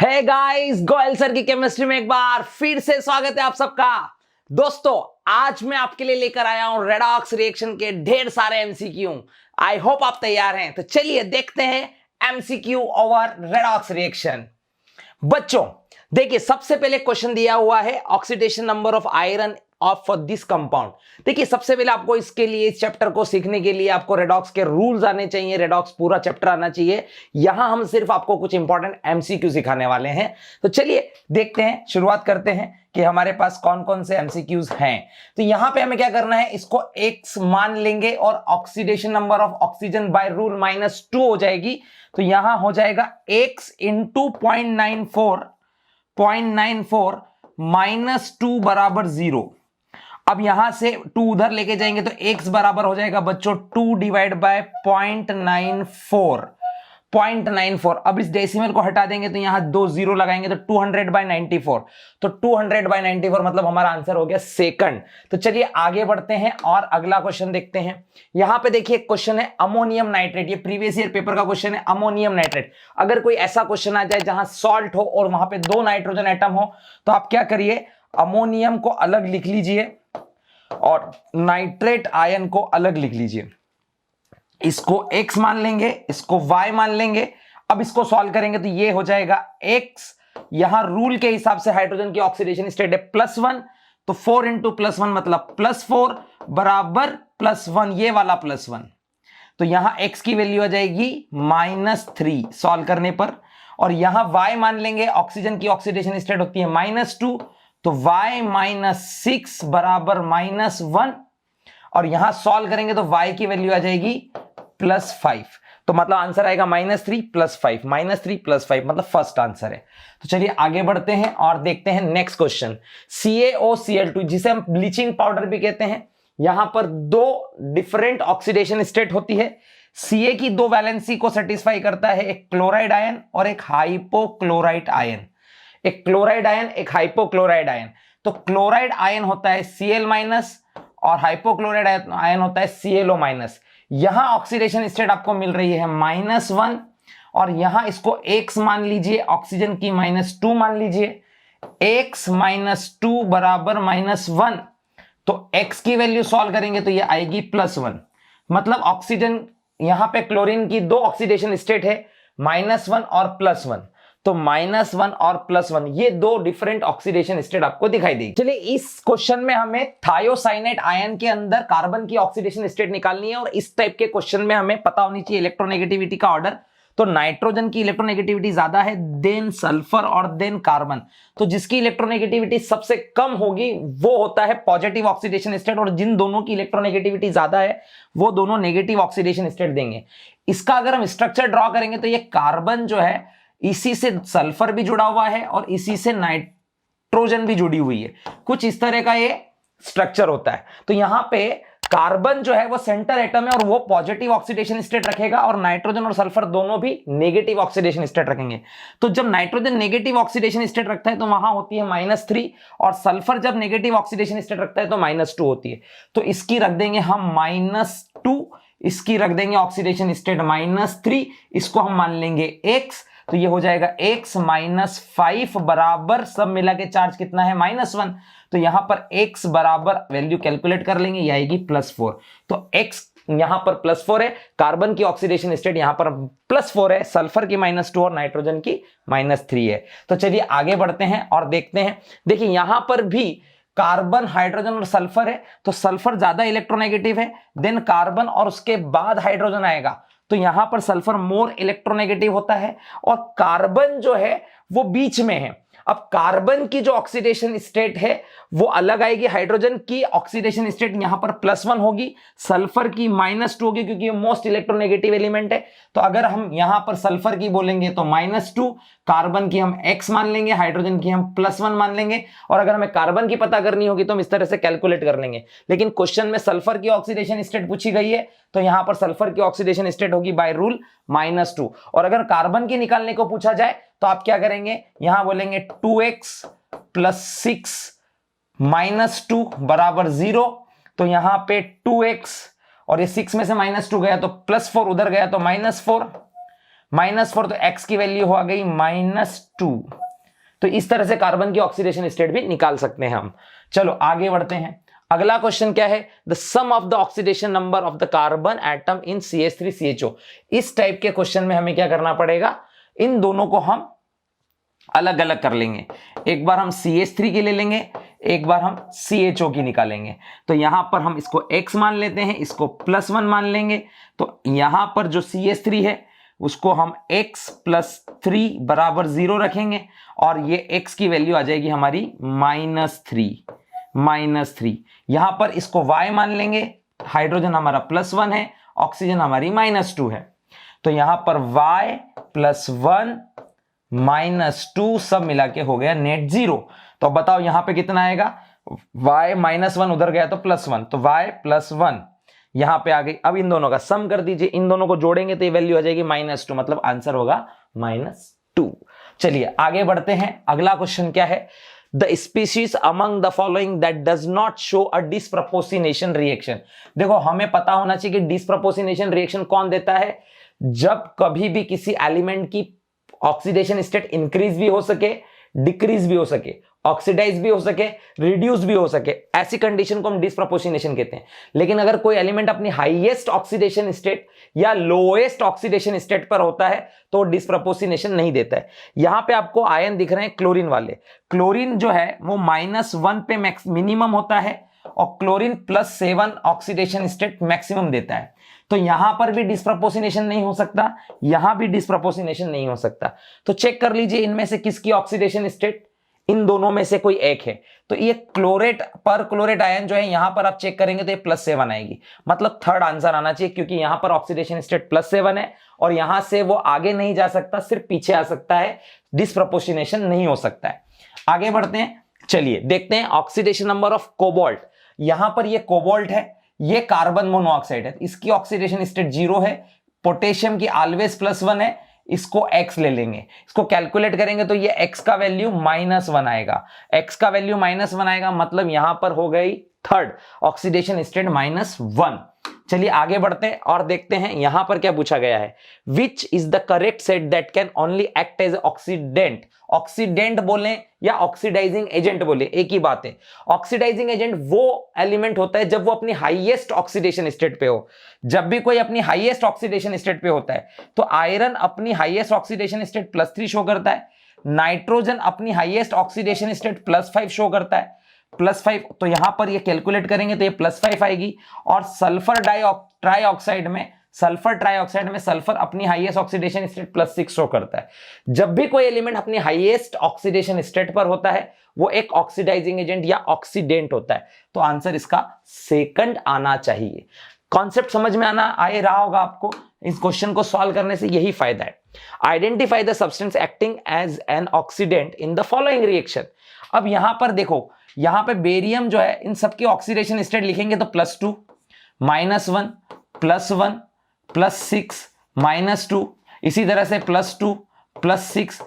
Hey guys, Goyal sir की chemistry में एक बार फिर से स्वागत है आप सबका। दोस्तों, आज मैं आपके लिए लेकर आया हूं रेडॉक्स रिएक्शन के ढेर सारे एमसीक्यू। आई होप आप तैयार हैं। तो चलिए देखते हैं एमसीक्यू ओवर रेडॉक्स रिएक्शन। बच्चों देखिए, सबसे पहले क्वेश्चन दिया हुआ है oxidation number of iron of for this compound. देखिए, सबसे पहले आपको इसके लिए, इस चैप्टर को सीखने के लिए आपको रेडॉक्स के रूल्स आने चाहिए, रेडॉक्स पूरा चैप्टर आना चाहिए। यहां हम सिर्फ आपको कुछ इंपॉर्टेंट एमसीक्यू सिखाने वाले हैं। तो चलिए देखते हैं, शुरुआत करते हैं कि हमारे पास कौन कौन से एमसीक्यूज हैं। तो यहां पे हमें क्या करना है, इसको x मान लेंगे और oxidation number of oxygen by rule -2 हो जाएगी। तो यहां हो जाएगा x इंटू 0.94 -2 बराबर 0। अब यहां से 2 उधर लेके जाएंगे तो x बराबर हो जाएगा बच्चों 2 डिवाइड बाय 0.94। अब इस डेसिमल को हटा देंगे तो यहां 2 0 लगाएंगे तो 200/94। तो 200/94 मतलब हमारा आंसर हो गया सेकंड। तो चलिए आगे बढ़ते हैं और अगला क्वेश्चन देखते हैं। यहां पे देखिए क्वेश्चन है अमोनियम नाइट्रेट। ये प्रीवियस ईयर पेपर का क्वेश्चन है, अमोनियम नाइट्रेट। अगर कोई ऐसा क्वेश्चन आ जाए जहां सॉल्ट हो और वहां पे 2 नाइट्रोजन एटम हो तो आप क्या करिए, अमोनियम को अलग लिख लीजिए और नाइट्रेट आयन को अलग लिख लीजिए। इसको x मान लेंगे, इसको y मान लेंगे। अब इसको सॉल्व करेंगे तो ये हो जाएगा x, यहां रूल के हिसाब से हाइड्रोजन की ऑक्सीडेशन स्टेट है +1, तो 4 इंटू +1 मतलब +4 बराबर +1, ये वाला +1। तो यहां x की वैल्यू आ जाएगी -3 सॉल्व करने पर। और यहां y मान लेंगे, ऑक्सीजन की ऑक्सीडेशन स्टेट होती है -2, तो y -6 बराबर -1। और यहां सॉल्व करेंगे तो y की वैल्यू आ जाएगी +5। तो मतलब आंसर आएगा -3 + 5, -3 + 5 मतलब फर्स्ट आंसर है। तो चलिए आगे बढ़ते हैं और देखते हैं नेक्स्ट क्वेश्चन। CaOCl2 जिसे हम ब्लीचिंग पाउडर भी कहते हैं, यहां पर 2 डिफरेंट ऑक्सीडेशन स्टेट होती है। Ca की 2 वैलेंसी को सेटिस्फाई करता है, एक क्लोराइड आयन और एक हाइपोक्लोराइट आयन। एक क्लोराइड आयन, एक हाइपोक्लोराइड आयन। तो क्लोराइड आयन होता है Cl- और हाइपोक्लोराइड आयन होता है ClO-। यहां ऑक्सीडेशन स्टेट आपको मिल रही है -1 और यहां इसको x मान लीजिए, ऑक्सीजन की -2 मान लीजिए। x -2 बराबर -1, तो x की वैल्यू सॉल्व करेंगे तो ये आएगी +1। मतलब ऑक्सीजन, यहां पे क्लोरीन की 2 ऑक्सीडेशन स्टेट है, -1 और +1। तो -1 और +1 ये 2 डिफरेंट ऑक्सीडेशन स्टेट आपको दिखाई देगी। चलिए इस क्वेश्चन में हमें थायोसाइनेट आयन के अंदर कार्बन की ऑक्सीडेशन स्टेट निकालनी है और इस टाइप के क्वेश्चन में हमें पता होनी चाहिए इलेक्ट्रोनेगेटिविटी का ऑर्डर। तो नाइट्रोजन की इलेक्ट्रोनेगेटिविटी ज्यादा है देन सल्फर और देन कार्बन। तो जिसकी इलेक्ट्रोनेगेटिविटी सबसे कम होगी वो होता है पॉजिटिव ऑक्सीडेशन स्टेट, और जिन दोनों की इलेक्ट्रोनेगेटिविटी ज्यादा है वो दोनों नेगेटिव ऑक्सीडेशन स्टेट देंगे। इसका अगर हम स्ट्रक्चर ड्रॉ करेंगे तो ये कार्बन जो है, इसी से सल्फर भी जुड़ा हुआ है और इसी से नाइट्रोजन भी जुड़ी हुई है। कुछ इस तरह का ये स्ट्रक्चर होता है। तो यहां पे कार्बन जो है वो सेंटर एटम है और वो पॉजिटिव ऑक्सीडेशन स्टेट रखेगा और नाइट्रोजन और सल्फर दोनों भी नेगेटिव ऑक्सीडेशन स्टेट रखेंगे। तो जब नाइट्रोजन नेगेटिव ऑक्सीडेशन स्टेट रखता है तो वहां होती है -3, और सल्फर जब नेगेटिव ऑक्सीडेशन स्टेट रखता है तो -2 होती है। तो इसकी रख देंगे हम -2, इसकी रख देंगे ऑक्सीडेशन स्टेट -3, इसको हम मान लेंगे x। तो ये हो जाएगा x -5 बराबर, सब मिला के चार्ज कितना है -1। तो यहां पर x बराबर वैल्यू कैलकुलेट कर लेंगे, ये आएगी +4। तो x यहां पर +4 है, कार्बन की ऑक्सीडेशन स्टेट यहां पर +4 है, सल्फर की -2 और नाइट्रोजन की -3 है। तो चलिए आगे बढ़ते हैं और देखते हैं। देखिए यहां पर भी कार्बन, हाइड्रोजन और सल्फर है, तो सल्फर ज्यादा इलेक्ट्रोनेगेटिव है, देन कार्बन और उसके बाद हाइड्रोजन आएगा। तो यहां पर सल्फर मोर इलेक्ट्रोनेगेटिव होता है और कार्बन जो है वो बीच में है। अब कार्बन की जो ऑक्सीडेशन स्टेट है वो अलग आएगी, हाइड्रोजन की ऑक्सीडेशन स्टेट यहां पर +1 होगी, सल्फर की -2 होगी क्योंकि ये मोस्ट इलेक्ट्रोनेगेटिव एलिमेंट है। तो अगर हम यहां पर सल्फर की बोलेंगे तो -2, कार्बन की हम x मान लेंगे, हाइड्रोजन की हम +1 मान लेंगे। और अगर हमें कार्बन की पता करनी होगी तो हम इस तरह से कैलकुलेट कर लेंगे। लेकिन क्वेश्चन में सल्फर की ऑक्सीडेशन स्टेट पूछी गई है तो यहां पर सल्फर की ऑक्सीडेशन स्टेट होगी बाय रूल -2। और अगर कार्बन की निकालने को पूछा जाए तो आप क्या करेंगे, यहां बोलेंगे 2x + 6 -2 बराबर 0। तो यहां पे 2x और ये 6 में से -2 गया तो +4 उधर गया तो -4 -4 तो x की वैल्यू हो गई -2। तो इस तरह से कार्बन की ऑक्सीडेशन स्टेट भी निकाल सकते हैं हम। चलो आगे बढ़ते हैं। अगला क्वेश्चन क्या है, the sum of the oxidation number of the carbon atom in CH3CHO। इस टाइप के क्वेश्चन में हमें क्या करना पड़ेगा, इन दोनों को हम अलग अलग कर लेंगे। एक बार हम CH3 की ले लेंगे, एक बार हम CHO की निकालेंगे। तो यहां पर हम इसको x मान लेते हैं, इसको +1 मान लेंगे। तो यहां पर जो CH3 है उसको हम x + 3 = 0 रखेंगे और ये x की वैल्यू आ जाएगी हमारी -3। यहां पर इसको y मान लेंगे, हाइड्रोजन हमारा +1 है, ऑक्सीजन हमारी -2 है। तो यहां पर y +1 -2 सब मिला के हो गया नेट 0। तो बताओ यहां पे कितना आएगा, y -1 उधर गया तो +1, तो y +1 यहां पे आ गई। अब इन दोनों का सम कर दीजिए, इन दोनों को जोड़ेंगे तो ये वैल्यू आ जाएगी -2, मतलब आंसर होगा -2। चलिए आगे बढ़ते हैं। अगला क्वेश्चन क्या है, the species among the following that does not show a disproportionation reaction. देखो हमें पता होना चाहिए कि डिस्प्रपोर्शनेशन रिएक्शन कौन देता है, जब कभी भी किसी एलिमेंट की ऑक्सीडेशन स्टेट इंक्रीज भी हो सके, डिक्रीज भी हो सके, ऑक्सीडाइज भी हो सके, रिड्यूस भी हो सके, ऐसी कंडीशन को हम डिस्प्रपोर्शनेशन कहते हैं। लेकिन अगर कोई एलिमेंट अपनी हाईएस्ट ऑक्सीडेशन स्टेट या लोएस्ट ऑक्सीडेशन स्टेट पर होता है तो डिस्प्रपोर्शनेशन नहीं देता है। यहां पे आपको आयन दिख रहे हैं क्लोरीन वाले। क्लोरीन जो है वो -1 पे मिनिमम होता है और क्लोरीन +7 ऑक्सीडेशन स्टेट मैक्सिमम देता है। तो यहां पर भी डिस्प्रपोर्शनेशन नहीं हो सकता, यहां भी डिस्प्रपोर्शनेशन नहीं हो सकता। तो चेक कर लीजिए इनमें से किसकी ऑक्सीडेशन स्टेट, इन दोनों में से कोई एक है। तो ये क्लोरेट पर क्लोरेट आयन जो है यहां पर आप चेक करेंगे तो ये +7 आएगी, मतलब थर्ड आंसर आना चाहिए, क्योंकि यहां पर ऑक्सीडेशन स्टेट +7 है और यहां से वो आगे नहीं जा सकता, सिर्फ पीछे आ सकता है, डिस्प्रपोर्शनेशन नहीं हो सकता है। आगे बढ़ते हैं, चलिए देखते हैं ऑक्सीडेशन नंबर ऑफ कोबाल्ट। यहां पर ये कोबाल्ट है, ये कार्बन मोनोऑक्साइड है, इसकी ऑक्सीडेशन स्टेट 0 है। पोटेशियम की ऑलवेज +1 है, इसको x ले लेंगे, इसको कैलकुलेट करेंगे तो ये x का वैल्यू -1 आएगा। x का वैल्यू -1 आएगा, मतलब यहां पर हो गई थर्ड ऑक्सीडेशन स्टेट -1। चलिए आगे बढ़ते हैं और देखते हैं यहां पर क्या पूछा गया है, which is the correct set that can only act as oxidant. Oxidant बोले या ऑक्सीडाइजिंग एजेंट बोले एक ही बात है। ऑक्सीडाइजिंग एजेंट वो एलिमेंट होता है जब वो अपनी हाईएस्ट ऑक्सीडेशन स्टेट पे हो। जब भी कोई अपनी हाईएस्ट ऑक्सीडेशन स्टेट पे होता है तो आयरन अपनी हाईएस्ट ऑक्सीडेशन स्टेट +3 शो करता है, नाइट्रोजन अपनी हाईएस्ट ऑक्सीडेशन स्टेट +5 शो करता है, +5। तो यहां पर ये कैलकुलेट करेंगे तो ये +5 आएगी। और सल्फर ट्राइऑक्साइड में सल्फर अपनी हाईएस्ट ऑक्सीडेशन स्टेट +6 शो करता है। जब भी कोई एलिमेंट अपनी हाईएस्ट ऑक्सीडेशन स्टेट पर होता है वो एक ऑक्सीडाइजिंग एजेंट या ऑक्सीडेंट होता है। तो आंसर इसका सेकंड आना चाहिए। कॉन्सेप्ट समझ में आए रहा होगा आपको, इस क्वेश्चन को सॉल्व करने से यही फायदा है। Identify the substance acting as an oxidant in the following reaction. अब यहां पर देखो, यहां पे बेरियम जो है इन सबकी ऑक्सीडेशन स्टेट लिखेंगे तो +2, -1, +1, +6, -2, इसी तरह से +2, +6,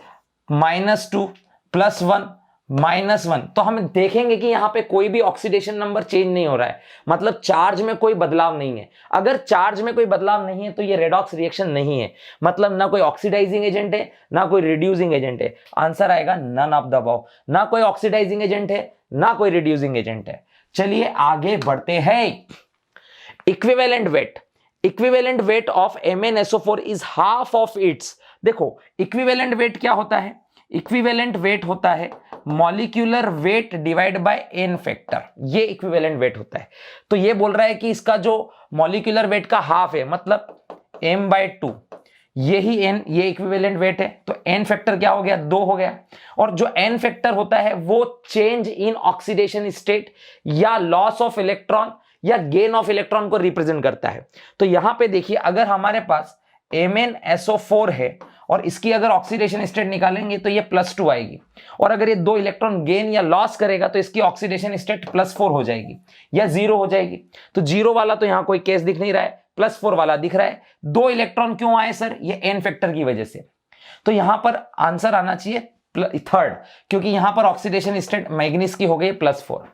-2, +1, -1। तो हम देखेंगे कि यहां पे कोई भी ऑक्सीडेशन नंबर चेंज नहीं हो रहा है, मतलब चार्ज में कोई बदलाव नहीं है। अगर चार्ज में कोई बदलाव नहीं है तो ये रेडॉक्स रिएक्शन नहीं है, मतलब ना कोई ऑक्सीडाइजिंग एजेंट है ना कोई रिड्यूसिंग एजेंट है। आंसर आएगा नन ऑफ द अबव, ना कोई ऑक्सीडाइजिंग एजेंट है ना कोई रिड्यूसिंग एजेंट है। चलिए आगे बढ़ते हैं। Equivalent weight of MnSO4 is half of its. देखो इक्विवेलेंट वेट क्या होता है, इक्विवेलेंट वेट होता है molecular weight divide bye n factor, ये इक्विवेलेंट वेट होता है। तो ये बोल रहा है कि इसका जो मॉलिक्यूलर वेट का हाफ है, मतलब m/2, यही n, ये इक्विवेलेंट वेट है। तो n फैक्टर क्या हो गया, 2 हो गया। और जो n फैक्टर होता है वो चेंज इन ऑक्सीडेशन स्टेट या लॉस ऑफ इलेक्ट्रॉन या गेन ऑफ इलेक्ट्रॉन को रिप्रेजेंट करता है। तो यहां पे देखिए, अगर हमारे पास MnSO4 है और इसकी अगर ऑक्सीडेशन स्टेट निकालेंगे तो ये +2 आएगी, और अगर ये 2 इलेक्ट्रॉन गेन या लॉस करेगा तो इसकी ऑक्सीडेशन स्टेट +4 हो जाएगी या 0 हो जाएगी। तो 0 वाला तो यहां कोई केस दिख नहीं रहा है, +4 वाला दिख रहा है। 2 इलेक्ट्रॉन क्यों आए सर, ये n फैक्टर की वजह से। तो यहां पर आंसर आना चाहिए थर्ड, क्योंकि यहां पर ऑक्सीडेशन स्टेट मैग्नीज की हो गई +4,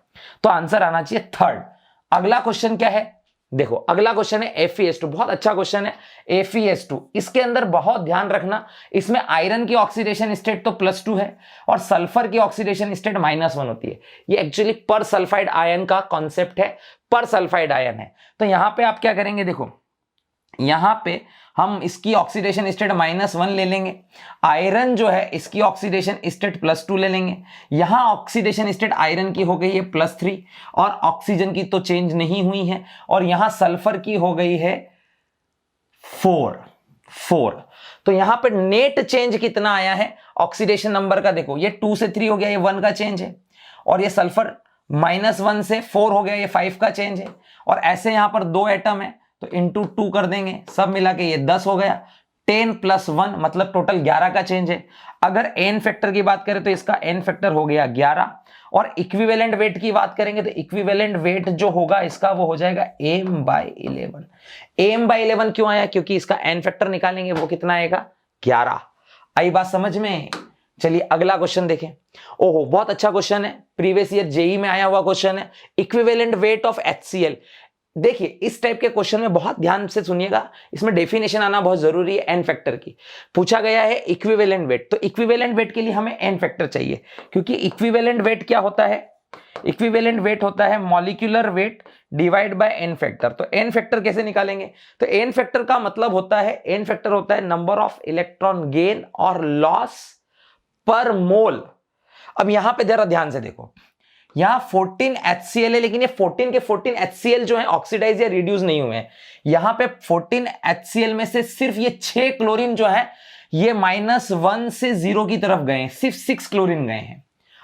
तो आंसर आना चाहिए थर्ड। अगला क्वेश्चन क्या है, देखो अगला क्वेश्चन है FeS2, बहुत अच्छा क्वेश्चन है FeS2। इसके अंदर बहुत ध्यान रखना, इसमें आयरन की ऑक्सीडेशन स्टेट तो +2 है और सल्फर की ऑक्सीडेशन स्टेट -1 होती है। ये एक्चुअली पर सल्फाइड आयन का कॉन्सेप्ट है, पर सल्फाइड आयन है। तो यहां पे आप क्या करेंगे, देखो यहां पे हम इसकी ऑक्सीडेशन स्टेट -1 ले लेंगे, आयरन जो है इसकी ऑक्सीडेशन स्टेट +2 ले लेंगे। यहां ऑक्सीडेशन स्टेट आयरन की हो गई है +3 और ऑक्सीजन की तो चेंज नहीं हुई है, और यहां सल्फर की हो गई है 4। तो यहां पे नेट चेंज कितना आया है ऑक्सीडेशन नंबर का, देखो ये 2 से 3 हो गया, ये 1 का चेंज है, और ये सल्फर -1 से 4 हो गया, ये 5 का चेंज है। और ऐसे यहां पर 2 एटम है तो इंटू 2 कर देंगे, सब मिला के ये 10 हो गया। 10 + 1 मतलब टोटल 11 का चेंज है। अगर एन फैक्टर की बात करें तो इसका एन फैक्टर हो गया 11, और इक्विवेलेंट वेट की बात करेंगे तो इक्विवेलेंट वेट जो होगा इसका वो हो जाएगा m/11। m/11 क्यों आया, क्योंकि इसका एन फैक्टर निकालेंगे वो कितना आएगा 11। आई बात समझ में। चलिए अगला क्वेश्चन देखें। ओहो बहुत अच्छा क्वेश्चन है, प्रीवियस ईयर जेई में आया हुआ क्वेश्चन है, इक्विवेलेंट वेट ऑफ HCl। देखिए इस टाइप के क्वेश्चन में बहुत ध्यान से सुनिएगा, इसमें डेफिनेशन आना बहुत जरूरी है एन फैक्टर की। पूछा गया है इक्विवेलेंट वेट, तो इक्विवेलेंट वेट के लिए हमें एन फैक्टर चाहिए, क्योंकि इक्विवेलेंट वेट क्या होता है, इक्विवेलेंट वेट होता है molecular weight divide by n factor. तो एन फैक्टर कैसे निकालेंगे, तो एन फैक्टर का मतलब होता है, एन फैक्टर होता है नंबर ऑफ इलेक्ट्रॉन गेन और लॉस पर मोल। अब यहां पे जरा ध्यान से देखो, यहां 14 HCl है, लेकिन ये 14 के 14 HCl जो है ऑक्सीडाइज या रिड्यूस नहीं हुए हैं। यहां पे 14 HCl में से सिर्फ ये 6 क्लोरीन जो है ये -1 से 0 की तरफ गए हैं, सिर्फ 6 क्लोरीन गए हैं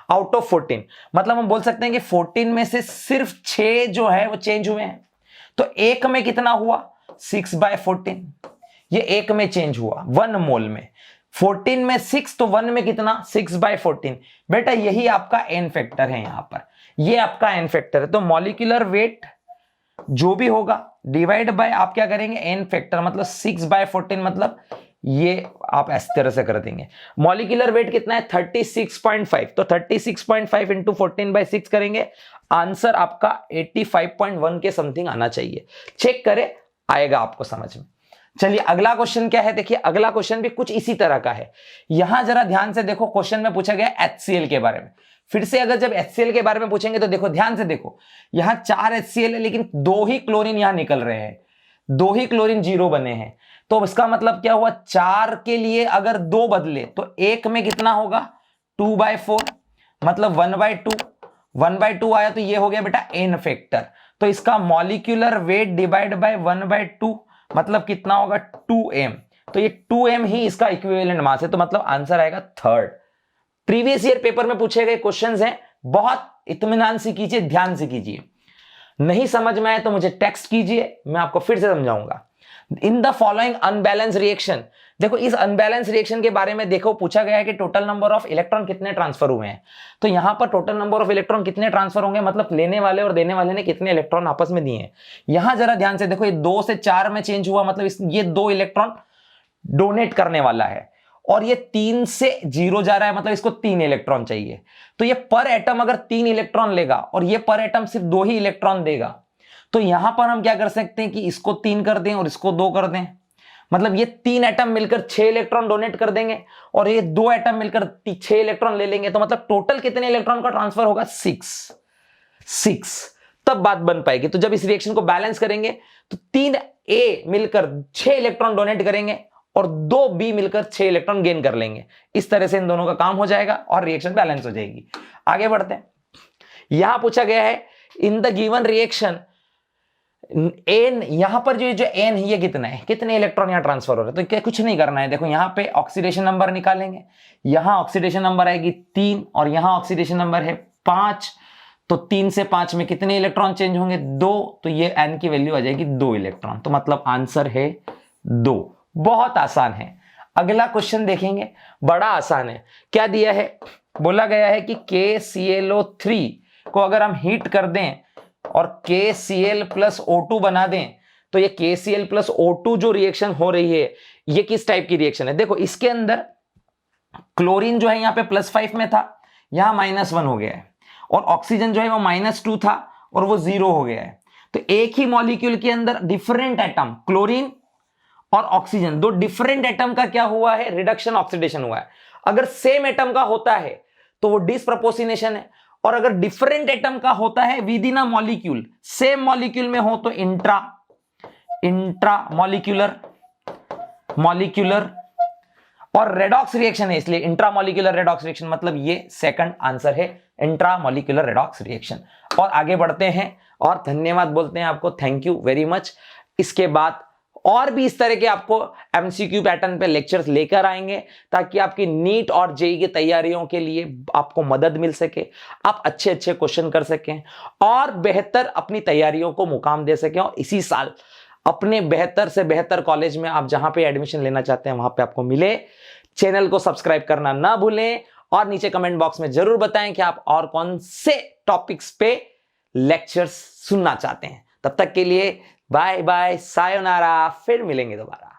आउट ऑफ 14। मतलब हम बोल सकते हैं कि 14 में से सिर्फ 6 जो है वो चेंज हुए हैं। तो एक में कितना हुआ 6/14, ये एक में चेंज हुआ 1 मोल में। 14 में 6 तो 1 में कितना 6/14। बेटा यही आपका एन फैक्टर है, यहां पर ये आपका एन फैक्टर है। तो मॉलिक्यूलर वेट जो भी होगा डिवाइड बाय आप क्या करेंगे एन फैक्टर, मतलब 6/14, मतलब ये आप इस तरह से कर देंगे। मॉलिक्यूलर वेट कितना है 36.5, तो 36.5 इंटू 14/6 करेंगे, आंसर आपका 85.1 के समथिंग आना चाहिए। चेक करें, आएगा आपको समझ में। चलिए अगला क्वेश्चन क्या है, देखिए अगला क्वेश्चन भी कुछ इसी तरह का है। यहां जरा ध्यान से देखो, क्वेश्चन में पूछा गया HCl के बारे में। फिर से अगर जब HCl के बारे में पूछेंगे तो देखो ध्यान से देखो, यहां 4 HCl है लेकिन 2 ही क्लोरीन यहां निकल रहे हैं, 2 ही क्लोरीन 0 बने हैं। तो इसका मतलब क्या हुआ, 4 के लिए अगर 2 बदले तो एक में कितना होगा 2/4, मतलब 1/2। 1/2 आया तो ये हो गया बेटा एन फैक्टर। तो इसका मॉलिक्यूलर वेट डिवाइड बाय 1/2 मतलब कितना होगा 2m। तो ये 2m ही इसका इक्विवेलेंट मास है, तो मतलब आंसर आएगा 3rd। प्रीवियस ईयर पेपर में पूछे गए क्वेश्चंस हैं, बहुत इत्मीनान से कीजिए, ध्यान से कीजिए। नहीं समझ में आए तो मुझे टेक्स्ट कीजिए, मैं आपको फिर से समझाऊंगा। इन द फॉलोइंग अनबैलेंस रिएक्शन, देखो इस अनबैलेंस रिएक्शन के बारे में देखो, पूछा गया है कि टोटल नंबर ऑफ इलेक्ट्रॉन कितने ट्रांसफर हुए हैं। तो यहां पर टोटल नंबर ऑफ इलेक्ट्रॉन कितने ट्रांसफर होंगे, मतलब लेने वाले और देने वाले ने कितने इलेक्ट्रॉन आपस में दिए हैं। यहां जरा ध्यान से देखो, ये 2 से 4 में चेंज हुआ, मतलब ये 2 इलेक्ट्रॉन डोनेट करने वाला है, और ये 3 से 0 जा रहा है, मतलब इसको 3 इलेक्ट्रॉन चाहिए। तो ये पर एटम अगर 3 इलेक्ट्रॉन लेगा और ये पर एटम सिर्फ 2 ही इलेक्ट्रॉन देगा, तो यहां पर हम क्या कर सकते हैं कि इसको 3 कर दें और इसको 2 कर दें, मतलब ये 3 एटम मिलकर 6 इलेक्ट्रॉन डोनेट कर देंगे और ये 2 एटम मिलकर 6 इलेक्ट्रॉन ले लेंगे। तो मतलब टोटल कितने इलेक्ट्रॉन का ट्रांसफर होगा 6। तब बात बन पाएगी। तो जब इस रिएक्शन को बैलेंस करेंगे तो 3A मिलकर 6 इलेक्ट्रॉन डोनेट करेंगे और 2B मिलकर 6 इलेक्ट्रॉन गेन कर लेंगे। इस तरह से इन दोनों का काम हो जाएगा और रिएक्शन बैलेंस हो जाएगी। आगे बढ़ते हैं। यहां पूछा गया है in the given reaction n, यहां पर जो एन है ये कितना है, कितने इलेक्ट्रॉन यहां ट्रांसफर हो रहे हैं। तो क्या कुछ नहीं करना है, देखो यहां पे ऑक्सीडेशन नंबर निकालेंगे, यहां ऑक्सीडेशन नंबर आएगी 3 और यहां ऑक्सीडेशन नंबर है 5। तो 3 से 5 में कितने इलेक्ट्रॉन चेंज होंगे 2, तो ये एन की वैल्यू आ जाएगी 2 इलेक्ट्रॉन। तो मतलब आंसर है 2। बहुत आसान है। अगला क्वेश्चन देखेंगे, बड़ा आसान है। क्या दिया है, बोला गया है कि KClO3 को अगर हम हीट कर दें और KCl + O2 बना दें, तो ये KCl + O2 जो रिएक्शन हो रही है ये किस टाइप की रिएक्शन है। देखो इसके अंदर क्लोरीन जो है यहां पे +5 में था, यहां -1 हो गया है, और ऑक्सीजन जो है वो -2 था और वो 0 हो गया है। तो एक ही मॉलिक्यूल के अंदर डिफरेंट एटम, क्लोरीन और ऑक्सीजन, दो डिफरेंट एटम का क्या हुआ है, रिडक्शन ऑक्सीडेशन हुआ है। अगर सेम एटम का होता है तो वो डिसप्रपोर्शनेशन है, और अगर डिफरेंट एटम का होता है with in a molecule, same molecule में हो तो इंट्रा मॉलिक्यूलर और रेडॉक्स रिएक्शन है, इसलिए इंट्रामॉलिक्यूलर रेडॉक्स रिएक्शन, मतलब ये सेकंड आंसर है, इंट्रामॉलिक्यूलर रेडॉक्स रिएक्शन। और आगे बढ़ते हैं और धन्यवाद बोलते हैं आपको, थैंक यू वेरी मच। इसके बाद और भी इस तरह के आपको एमसीक्यू पैटर्न पे लेक्चर्स लेकर आएंगे ताकि आपकी नीट और जेईई की तैयारियों के लिए आपको मदद मिल सके, आप अच्छे अच्छे क्वेश्चन कर सकें और बेहतर अपनी तैयारियों को मुकाम दे सकें, और इसी साल अपने बेहतर से बेहतर कॉलेज में आप जहां पे एडमिशन लेना चाहते हैं वहां पे आपको मिले। चैनल को सब्सक्राइब करना ना भूलें और नीचे कमेंट बॉक्स में जरूर बताएं कि आप और कौन से टॉपिक्स पे लेक्चर्स सुनना चाहते हैं। तब तक के लिए बाय बाय, सायोनारा, फिर मिलेंगे दोबारा।